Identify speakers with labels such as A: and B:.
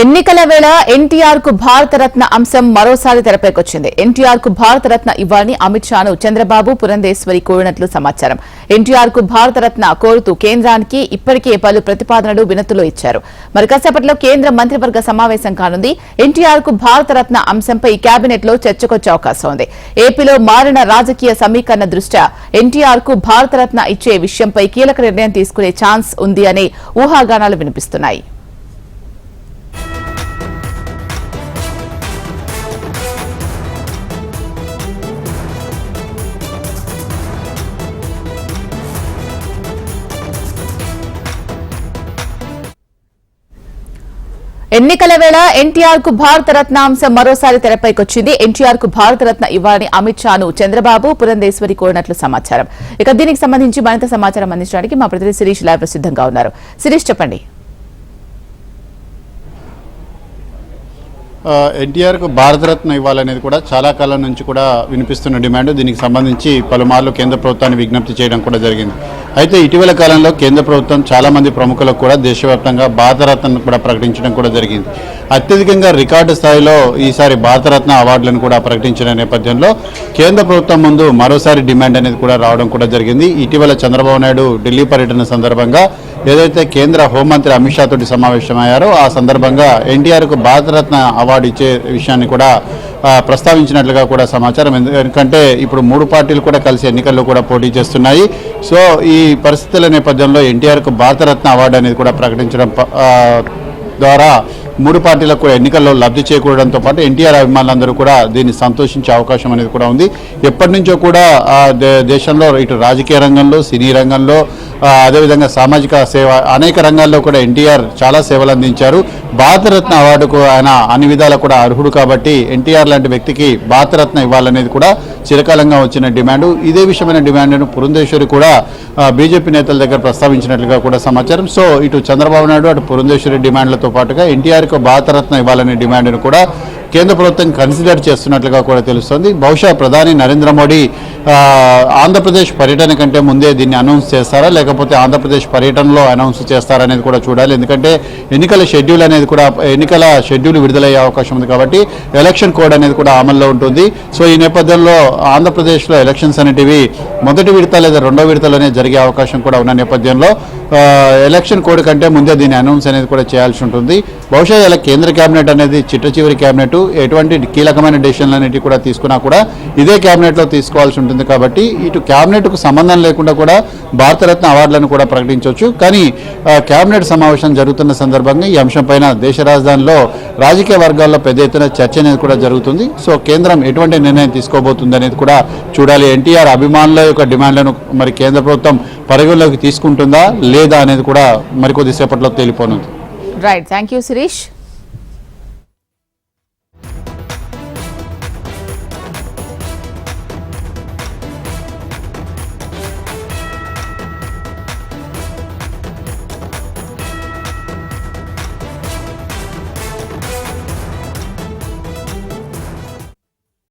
A: ఎన్నికల వేళ ఎన్టీఆర్ కు భారతరత్న అంశం మరోసారి తెరపైకొచ్చింది. ఎన్టీఆర్ కు భారతరత్న ఇవ్వాలని అమిత్ షాను చంద్రబాబు పురంధేశ్వరి కోరినట్లు సమాచారం. ఎన్టీఆర్ కు భారతరత్న కోరుతూ కేంద్రానికి ఇప్పటికే పలు ప్రతిపాదనలు వినతులు ఇచ్చారు. మరి కాసేపట్లో కేంద్ర మంత్రివర్గ సమావేశం కానుంది. ఎన్టీఆర్ కు భారతరత్న అంశంపై కేబినెట్ లో చర్చకొచ్చే అవకాశం ఉంది. ఏపీలో మారిన రాజకీయ సమీకరణ దృష్ట్యా ఎన్టీఆర్ కు భారతరత్న ఇచ్చే విషయంపై కీలక నిర్ణయం తీసుకునే ఛాన్స్ ఉంది అనే ఊహాగానాలు వినిపిస్తున్నాయి. ఎన్నికల వేళ ఎన్టీఆర్ కు భారతరత్న అంశం మరోసారి తెరపైకొచ్చింది. ఎన్టీఆర్ కు భారతరత్న ఇవ్వాలని అమిత్ షాను చంద్రబాబు పురంధేశ్వరి కోరినట్లు సమాచారం. ఇక దీనికి సంబంధించి మరింత సమాచారం అందించడానికి మా ప్రతినిధి శిరీష్ లైవ్ లో సిద్ధంగా ఉన్నారు. శిరీష్, చెప్పండి.
B: ఎన్టీఆర్కు భారతరత్న ఇవ్వాలనేది కూడా చాలా కాలం నుంచి కూడా వినిపిస్తున్న డిమాండ్. దీనికి సంబంధించి పలుమార్లు కేంద్ర ప్రభుత్వాన్ని విజ్ఞప్తి చేయడం కూడా జరిగింది. అయితే ఇటీవల కాలంలో కేంద్ర ప్రభుత్వం చాలామంది ప్రముఖులకు కూడా దేశవ్యాప్తంగా భారతరత్నను కూడా ప్రకటించడం కూడా జరిగింది. అత్యధికంగా రికార్డు స్థాయిలో ఈసారి భారతరత్న అవార్డులను కూడా ప్రకటించిన నేపథ్యంలో కేంద్ర ప్రభుత్వం ముందు మరోసారి డిమాండ్ అనేది కూడా రావడం కూడా జరిగింది. ఇటీవల చంద్రబాబు నాయుడు ఢిల్లీ పర్యటన సందర్భంగా ఏదైతే కేంద్ర హోంమంత్రి అమిత్ షా తోటి సమావేశమయ్యారో ఆ సందర్భంగా ఎన్టీఆర్కు భారతరత్న అవార్డు ఇచ్చే విషయాన్ని కూడా ప్రస్తావించినట్లుగా కూడా సమాచారం. ఎందుకంటే ఇప్పుడు మూడు పార్టీలు కూడా కలిసి ఎన్నికల్లో కూడా పోటీ చేస్తున్నాయి. సో ఈ పరిస్థితుల నేపథ్యంలో ఎన్టీఆర్కు భారతరత్న అవార్డు అనేది కూడా ప్రకటించడం ద్వారా మూడు పార్టీలకు ఎన్నికల్లో లబ్ధి చేకూరడంతో పాటు ఎన్టీఆర్ అభిమానులందరూ కూడా దీన్ని సంతోషించే అవకాశం అనేది కూడా ఉంది. ఎప్పటి నుంచో కూడా దేశంలో ఇటు రాజకీయ రంగంలో, సినీ రంగంలో, అదేవిధంగా సామాజిక సేవ అనేక రంగాల్లో కూడా ఎన్టీఆర్ చాలా సేవలు అందించారు. భారతరత్న అవార్డుకు ఆయన అన్ని విధాలా కూడా అర్హుడు కాబట్టి ఎన్టీఆర్ లాంటి వ్యక్తికి భారతరత్న ఇవ్వాలనేది కూడా చిరకాలంగా వచ్చిన డిమాండు. ఇదే విషయమైన డిమాండ్ను పురంధేశ్వరి కూడా బీజేపీ నేతల దగ్గర ప్రస్తావించినట్లుగా కూడా సమాచారం. సో ఇటు చంద్రబాబు నాయుడు అటు పురంధేశ్వరి డిమాండ్లతో పాటుగా ఎన్టీఆర్కు భారతరత్న ఇవ్వాలనే డిమాండ్ను కూడా కేంద్ర ప్రభుత్వం కన్సిడర్ చేస్తున్నట్లుగా కూడా తెలుస్తోంది. బహుశా ప్రధాని నరేంద్ర మోడీ ఆంధ్రప్రదేశ్ పర్యటన కంటే ముందే దీన్ని అనౌన్స్ చేస్తారా, లేకపోతే ఆంధ్రప్రదేశ్ పర్యటనలో అనౌన్స్ చేస్తారా అనేది కూడా చూడాలి. ఎందుకంటే ఎన్నికల షెడ్యూల్ విడుదలయ్యే అవకాశం ఉంది కాబట్టి ఎలక్షన్ కోడ్ అనేది కూడా అమల్లో ఉంటుంది. సో ఈ నేపథ్యంలో ఆంధ్రప్రదేశ్లో ఎలక్షన్స్ అనేటివి మొదటి విడత లేదా రెండో విడతలోనే జరిగే అవకాశం కూడా ఉన్న నేపథ్యంలో ఎలక్షన్ కోడ్ కంటే ముందే దీన్ని అనౌన్స్ అనేది కూడా చేయాల్సి ఉంటుంది. బహుశా ఇలా కేంద్ర కేబినెట్ అనేది చివరి కేబినెట్ ఎటువంటి కీలకమైన డెసిషన్లు అనేవి కూడా తీసుకున్నా కూడా ఇదే కేబినెట్లో తీసుకోవాల్సి ఉంటుంది. కాబట్టి ఇటు కేబినెట్కు సంబంధం లేకుండా కూడా భారతరత్న అవార్డులను కూడా ప్రకటించవచ్చు. కానీ కేబినెట్ సమావేశం జరుగుతున్న సందర్భంగా ఈ అంశంపైన దేశ రాజధానిలో రాజకీయ వర్గాల్లో పెద్ద ఎత్తున చర్చ అనేది కూడా జరుగుతుంది. సో కేంద్రం ఎటువంటి నిర్ణయం తీసుకోబోతుంది అనేది కూడా చూడాలి. ఎన్టీఆర్ అభిమానుల యొక్క డిమాండ్లను మరి కేంద్ర ప్రభుత్వం పరిగణలోకి తీసుకుంటుందా లేదా అనేది కూడా మరికొద్దిసేపట్లో తేలిపోనుంది.
A: Right, thank you Sirish.